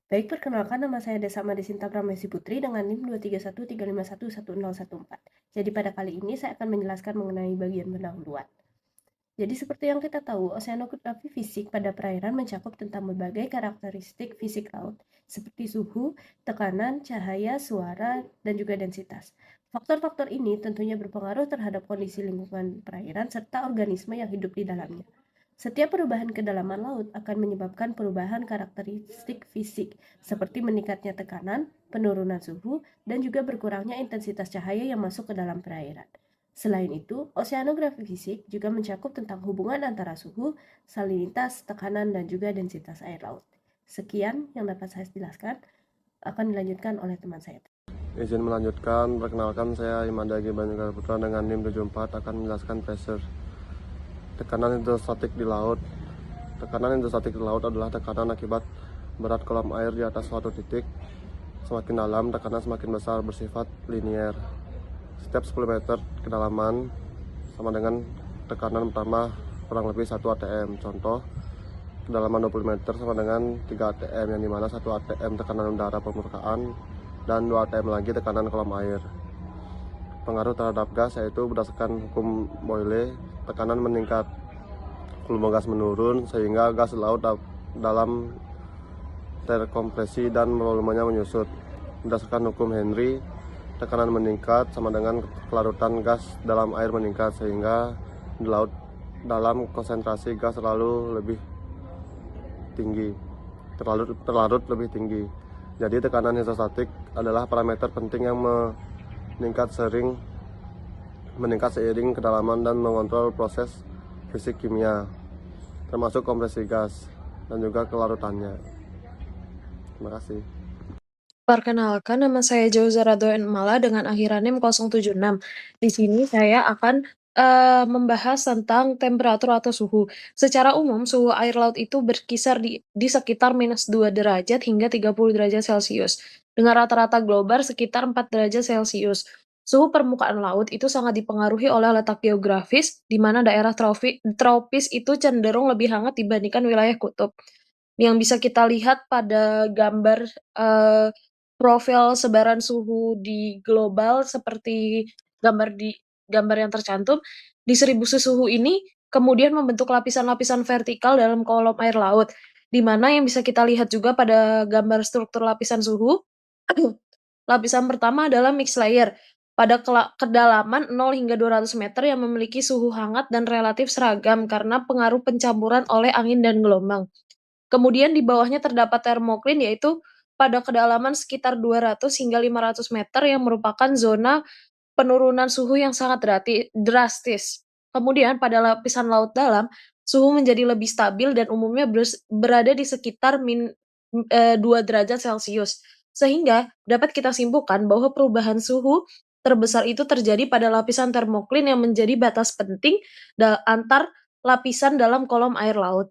Baik, perkenalkan nama saya Desa Madesinta Pramesi Putri dengan NIM 23135111014. Jadi pada kali ini saya akan menjelaskan mengenai bagian pendahuluan. Jadi seperti yang kita tahu, oseanografi fisik pada perairan mencakup tentang berbagai karakteristik fisik laut, seperti suhu, tekanan, cahaya, suara, dan juga densitas. Faktor-faktor ini tentunya berpengaruh terhadap kondisi lingkungan perairan serta organisme yang hidup di dalamnya. Setiap perubahan kedalaman laut akan menyebabkan perubahan karakteristik fisik, seperti meningkatnya tekanan, penurunan suhu, dan juga berkurangnya intensitas cahaya yang masuk ke dalam perairan. Selain itu, oseanografi fisik juga mencakup tentang hubungan antara suhu, salinitas, tekanan, dan juga densitas air laut. Sekian yang dapat saya jelaskan, akan dilanjutkan oleh teman saya. Izin melanjutkan, perkenalkan saya Imanda Banyu Putra dengan NIM 74 akan menjelaskan pressure. Tekanan hidrostatik di laut. Tekanan hidrostatik di laut adalah tekanan akibat berat kolam air di atas suatu titik. Semakin dalam, tekanan semakin besar, bersifat linier. Setiap 10 meter kedalaman sama dengan tekanan pertama kurang lebih 1 atm. Contoh, kedalaman 20 meter sama dengan 3 atm, yang dimana 1 atm tekanan udara permukaan dan 2 atm lagi tekanan kolam air. Pengaruh terhadap gas yaitu berdasarkan hukum Boyle, tekanan meningkat, volume gas menurun sehingga gas laut dalam terkompresi dan volumenya menyusut. Berdasarkan hukum Henry, tekanan meningkat sama dengan kelarutan gas dalam air meningkat sehingga di laut dalam konsentrasi gas terlarut lebih tinggi. Jadi tekanan hidrostatik adalah parameter penting yang meningkat seiring kedalaman dan mengontrol proses fisik kimia, termasuk kompresi gas dan juga kelarutannya. Terima kasih. Perkenalkan, nama saya Jauza Radoen Mala dengan akhiran NIM 076. Di sini saya akan membahas tentang temperatur atau suhu. Secara umum, suhu air laut itu berkisar di sekitar -2 derajat hingga 30 derajat Celcius, dengan rata-rata global sekitar 4 derajat Celcius. Suhu permukaan laut itu sangat dipengaruhi oleh letak geografis, di mana daerah tropis itu cenderung lebih hangat dibandingkan wilayah kutub. Yang bisa kita lihat pada gambar profil sebaran suhu di global seperti gambar yang tercantum, distribusi suhu ini kemudian membentuk lapisan-lapisan vertikal dalam kolom air laut, di mana yang bisa kita lihat juga pada gambar struktur lapisan suhu, lapisan pertama adalah mixed layer, pada kedalaman 0 hingga 200 meter yang memiliki suhu hangat dan relatif seragam karena pengaruh pencampuran oleh angin dan gelombang. Kemudian di bawahnya terdapat thermocline, yaitu pada kedalaman sekitar 200 hingga 500 meter yang merupakan zona penurunan suhu yang sangat drastis. Kemudian pada lapisan laut dalam, suhu menjadi lebih stabil dan umumnya berada di sekitar 2 derajat Celcius. Sehingga dapat kita simpulkan bahwa perubahan suhu terbesar itu terjadi pada lapisan thermocline yang menjadi batas penting antar lapisan dalam kolom air laut.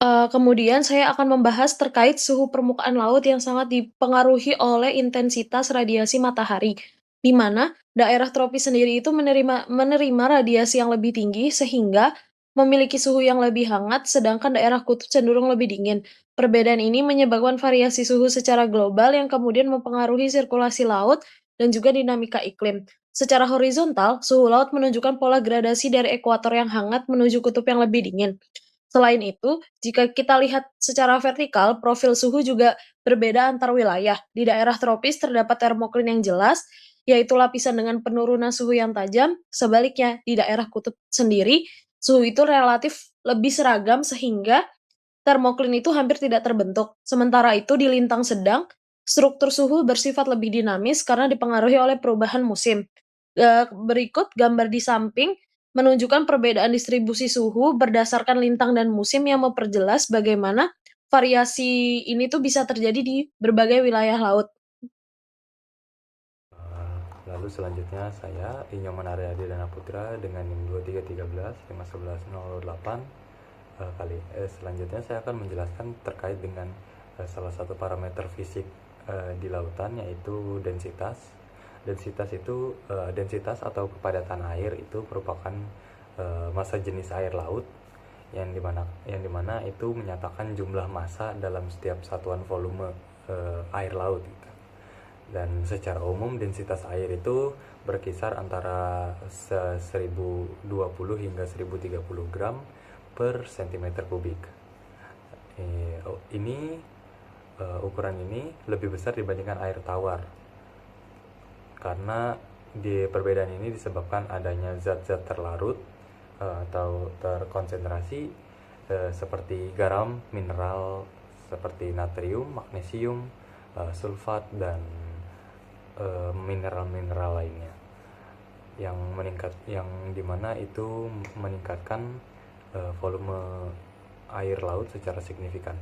Kemudian saya akan membahas terkait suhu permukaan laut yang sangat dipengaruhi oleh intensitas radiasi matahari, di mana daerah tropis sendiri itu menerima radiasi yang lebih tinggi sehingga memiliki suhu yang lebih hangat, sedangkan daerah kutub cenderung lebih dingin. Perbedaan ini menyebabkan variasi suhu secara global yang kemudian mempengaruhi sirkulasi laut dan juga dinamika iklim. Secara horizontal, suhu laut menunjukkan pola gradasi dari ekuator yang hangat menuju kutub yang lebih dingin. Selain itu, jika kita lihat secara vertikal, profil suhu juga berbeda antar wilayah. Di daerah tropis terdapat thermocline yang jelas, yaitu lapisan dengan penurunan suhu yang tajam. Sebaliknya, di daerah kutub sendiri, suhu itu relatif lebih seragam sehingga thermocline itu hampir tidak terbentuk. Sementara itu, di lintang sedang, struktur suhu bersifat lebih dinamis karena dipengaruhi oleh perubahan musim. Berikut gambar di samping menunjukkan perbedaan distribusi suhu berdasarkan lintang dan musim yang memperjelas bagaimana variasi ini tuh bisa terjadi di berbagai wilayah laut. Lalu selanjutnya saya Inyoman Aryadi Dana Putra dengan NIM 2313 51108 selanjutnya saya akan menjelaskan terkait dengan salah satu parameter fisik di lautan, yaitu densitas. Densitas atau kepadatan air itu merupakan massa jenis air laut yang dimana itu menyatakan jumlah massa dalam setiap satuan volume air laut gitu. Dan secara umum densitas air itu berkisar antara 1020 hingga 1030 gram per cm kubik. Ukuran ini lebih besar dibandingkan air tawar, karena perbedaan ini disebabkan adanya zat-zat terlarut atau terkonsentrasi seperti garam, mineral seperti natrium, magnesium, sulfat, dan mineral-mineral lainnya yang dimana itu meningkatkan volume air laut secara signifikan.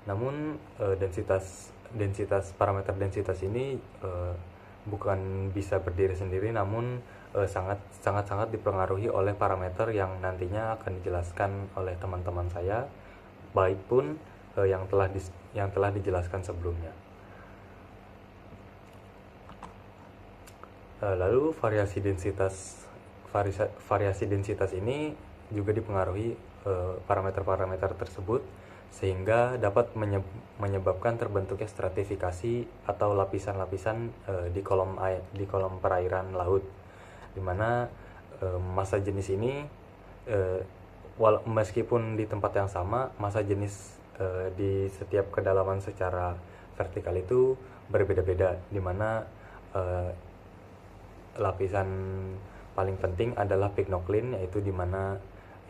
Namun parameter densitas ini bukan bisa berdiri sendiri, namun sangat dipengaruhi oleh parameter yang nantinya akan dijelaskan oleh teman-teman saya, baik pun yang telah dijelaskan sebelumnya. Lalu variasi densitas ini juga dipengaruhi parameter-parameter tersebut, sehingga dapat menyebabkan terbentuknya stratifikasi atau lapisan-lapisan di kolom perairan laut, di mana massa jenis ini meskipun di tempat yang sama, massa jenis di setiap kedalaman secara vertikal itu berbeda-beda, di mana lapisan paling penting adalah pycnocline, yaitu di mana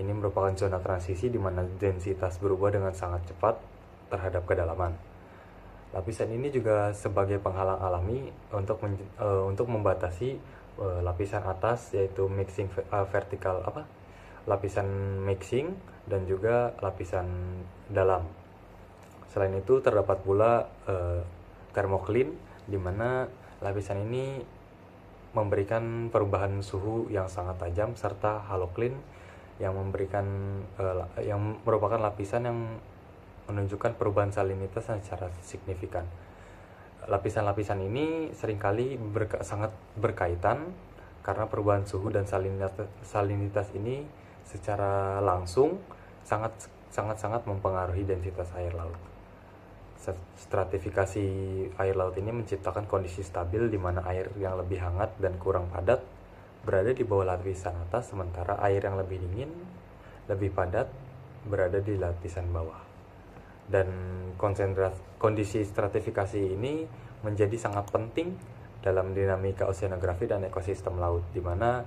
ini merupakan zona transisi di mana densitas berubah dengan sangat cepat terhadap kedalaman. Lapisan ini juga sebagai penghalang alami untuk membatasi lapisan atas, yaitu lapisan mixing, dan juga lapisan dalam. Selain itu terdapat pula thermocline, di mana lapisan ini memberikan perubahan suhu yang sangat tajam, serta halocline yang merupakan lapisan yang menunjukkan perubahan salinitas secara signifikan. Lapisan-lapisan ini seringkali sangat berkaitan, karena perubahan suhu dan salinitas ini secara langsung sangat mempengaruhi densitas air laut. Stratifikasi air laut ini menciptakan kondisi stabil di mana air yang lebih hangat dan kurang padat berada di bawah lapisan atas, sementara air yang lebih dingin, lebih padat berada di lapisan bawah. Dan kondisi stratifikasi ini menjadi sangat penting dalam dinamika oceanografi dan ekosistem laut, di mana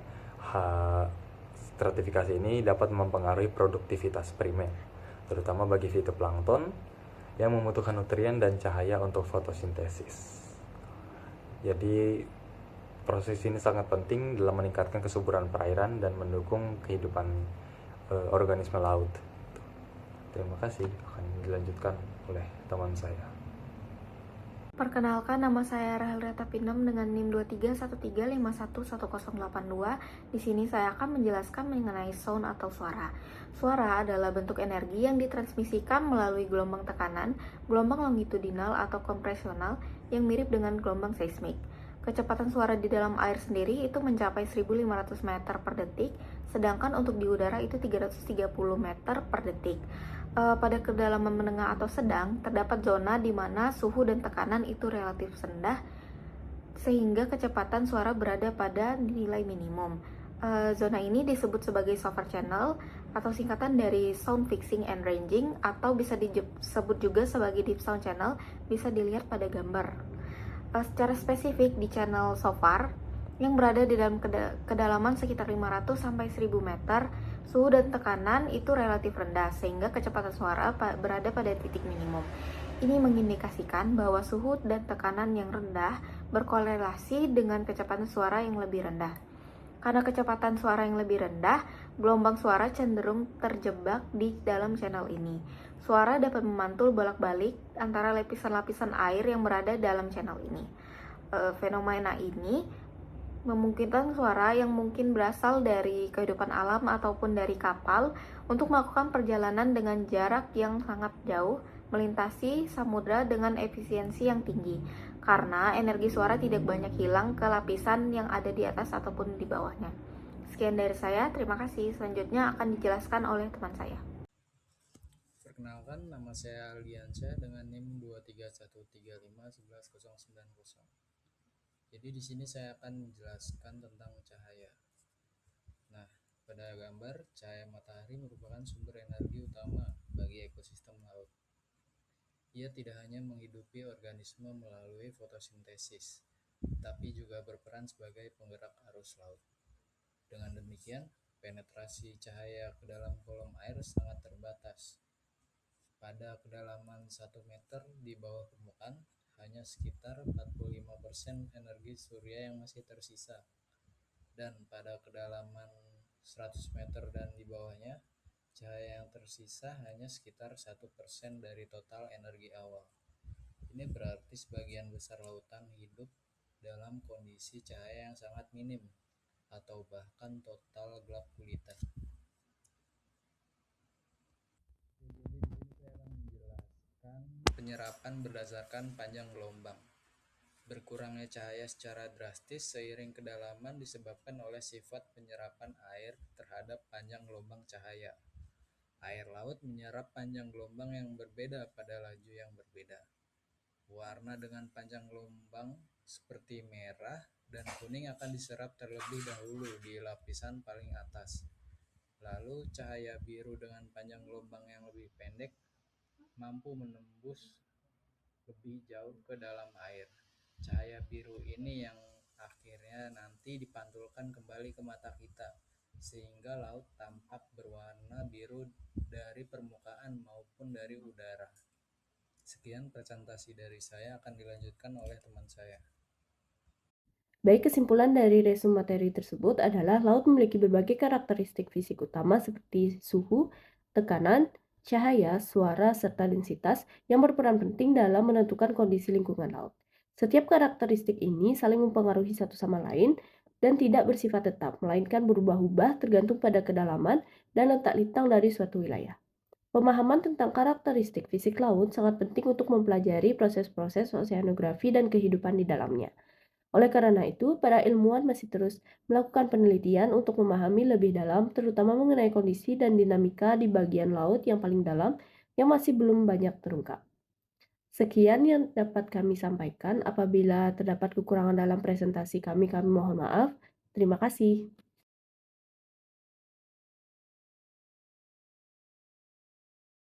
stratifikasi ini dapat mempengaruhi produktivitas primer, terutama bagi fitoplankton yang membutuhkan nutrien dan cahaya untuk fotosintesis. Jadi proses ini sangat penting dalam meningkatkan kesuburan perairan dan mendukung kehidupan organisme laut. Terima kasih, akan dilanjutkan oleh teman saya. Perkenalkan, nama saya Rahel Reta Pinem dengan NIM 2313511082. Di sini saya akan menjelaskan mengenai sound atau suara. Suara adalah bentuk energi yang ditransmisikan melalui gelombang tekanan, gelombang longitudinal atau kompresional yang mirip dengan gelombang seismik. Kecepatan suara di dalam air sendiri itu mencapai 1500 meter per detik, sedangkan untuk di udara itu 330 meter per detik. Pada kedalaman menengah atau sedang, terdapat zona di mana suhu dan tekanan itu relatif rendah, sehingga kecepatan suara berada pada nilai minimum. Zona ini disebut sebagai software channel atau singkatan dari sound fixing and ranging, atau bisa disebut juga sebagai deep sound channel, bisa dilihat pada gambar. Secara spesifik di channel SOFAR yang berada di dalam kedalaman sekitar 500 sampai 1000 meter, suhu dan tekanan itu relatif rendah sehingga kecepatan suara berada pada titik minimum. Ini mengindikasikan bahwa suhu dan tekanan yang rendah berkorelasi dengan kecepatan suara yang lebih rendah. Karena kecepatan suara yang lebih rendah, gelombang suara cenderung terjebak di dalam channel ini. Suara dapat memantul bolak-balik antara lapisan-lapisan air yang berada dalam channel ini. Fenomena ini memungkinkan suara yang mungkin berasal dari kehidupan alam ataupun dari kapal untuk melakukan perjalanan dengan jarak yang sangat jauh, melintasi samudra dengan efisiensi yang tinggi, karena energi suara tidak banyak hilang ke lapisan yang ada di atas ataupun di bawahnya, Sekian dari saya, terima kasih. Selanjutnya akan dijelaskan oleh teman saya. Perkenalkan, nama saya Aldiansyah dengan NIM 231351190. Jadi di sini saya akan menjelaskan tentang cahaya. Nah, pada gambar, cahaya matahari merupakan sumber energi utama bagi ekosistem laut. Ia tidak hanya menghidupi organisme melalui fotosintesis, tapi juga berperan sebagai penggerak arus laut. Dengan demikian, penetrasi cahaya ke dalam kolom air sangat terbatas. Pada kedalaman 1 meter di bawah permukaan, hanya sekitar 45% energi surya yang masih tersisa. Dan pada kedalaman 100 meter dan di bawahnya, cahaya yang tersisa hanya sekitar 1% dari total energi awal. Ini berarti sebagian besar lautan hidup dalam kondisi cahaya yang sangat minim atau bahkan total gelap gulita. Jadi di sini saya akan menjelaskan penyerapan berdasarkan panjang gelombang. Berkurangnya cahaya secara drastis seiring kedalaman disebabkan oleh sifat penyerapan air terhadap panjang gelombang cahaya. Air laut menyerap panjang gelombang yang berbeda pada laju yang berbeda. Warna dengan panjang gelombang seperti merah dan kuning akan diserap terlebih dahulu di lapisan paling atas. Lalu cahaya biru dengan panjang gelombang yang lebih pendek mampu menembus lebih jauh ke dalam air. Cahaya biru ini yang akhirnya nanti dipantulkan kembali ke mata kita, sehingga laut tampak berwarna biru dari permukaan maupun dari udara. Sekian presentasi dari saya, akan dilanjutkan oleh teman saya. Baik, kesimpulan dari resume materi tersebut adalah laut memiliki berbagai karakteristik fisik utama seperti suhu, tekanan, cahaya, suara, serta densitas yang berperan penting dalam menentukan kondisi lingkungan laut. Setiap karakteristik ini saling mempengaruhi satu sama lain dan tidak bersifat tetap, melainkan berubah-ubah tergantung pada kedalaman dan letak lintang dari suatu wilayah. Pemahaman tentang karakteristik fisik laut sangat penting untuk mempelajari proses-proses oseanografi dan kehidupan di dalamnya. Oleh karena itu, para ilmuwan masih terus melakukan penelitian untuk memahami lebih dalam, terutama mengenai kondisi dan dinamika di bagian laut yang paling dalam yang masih belum banyak terungkap. Sekian yang dapat kami sampaikan. Apabila terdapat kekurangan dalam presentasi kami mohon maaf. Terima kasih.